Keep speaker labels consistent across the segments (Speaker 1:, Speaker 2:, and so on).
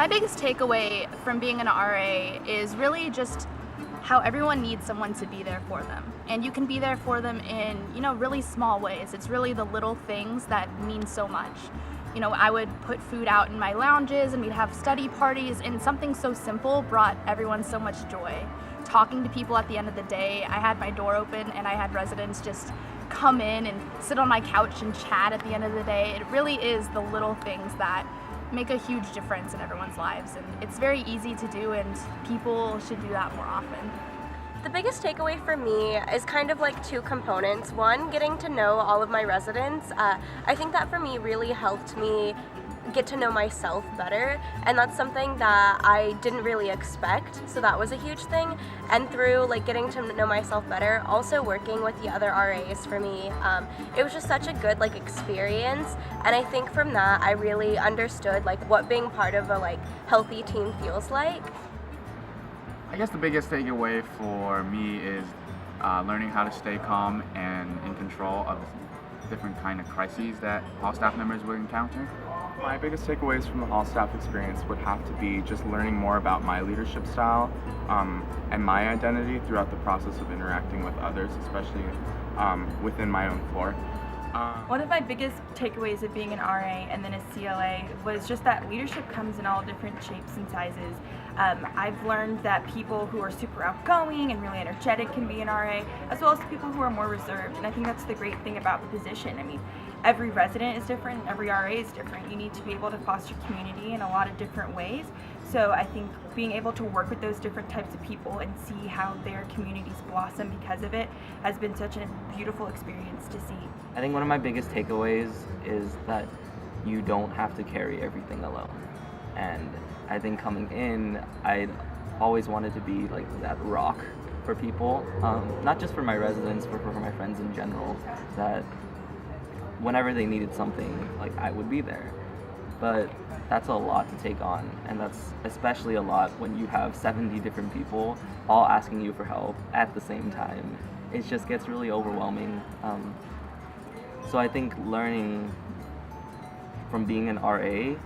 Speaker 1: My biggest takeaway from being an RA is really just how everyone needs someone to be there for them. And you can be there for them in, really small ways. It's really the little things that mean so much. I would put food out in my lounges and we'd have study parties, and something so simple brought everyone so much joy. Talking to people at the end of the day, I had my door open and I had residents just come in and sit on my couch and chat at the end of the day. It really is the little things that make a huge difference in everyone's lives, and it's very easy to do, and people should do that more often.
Speaker 2: The biggest takeaway for me is kind of like two components. One, getting to know all of my residents. I think that for me really helped me get to know myself better, and that's something that I didn't really expect, so that was a huge thing. And through getting to know myself better, also working with the other RAs for me, it was just such a good experience, and I think from that I really understood what being part of a healthy team feels like.
Speaker 3: I guess the biggest takeaway for me is learning how to stay calm and in control of different kind of crises that all staff members would encounter.
Speaker 4: My biggest takeaways from the hall staff experience would have to be just learning more about my leadership style and my identity throughout the process of interacting with others, especially within my own floor.
Speaker 5: One of my biggest takeaways of being an RA and then a CLA was just that leadership comes in all different shapes and sizes. I've learned that people who are super outgoing and really energetic can be an RA, as well as people who are more reserved, and I think that's the great thing about the position. I mean, every resident is different, every RA is different. You need to be able to foster community in a lot of different ways. So I think being able to work with those different types of people and see how their communities blossom because of it has been such a beautiful experience to see.
Speaker 6: I think one of my biggest takeaways is that you don't have to carry everything alone. And I think coming in, I always wanted to be that rock for people, not just for my residents, but for my friends in general, that whenever they needed something, I would be there. But that's a lot to take on, and that's especially a lot when you have 70 different people all asking you for help at the same time. It just gets really overwhelming. So I think learning from being an RA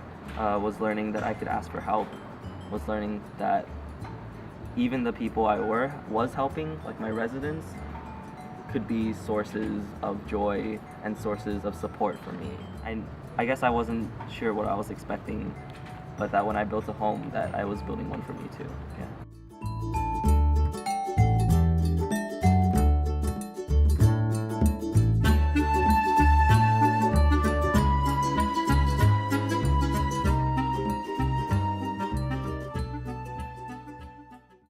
Speaker 6: was learning that I could ask for help, was learning that even the people I was helping, my residents, could be sources of joy and sources of support for me. I guess I wasn't sure what I was expecting, but that when I built a home, that I was building one for me too. Yeah.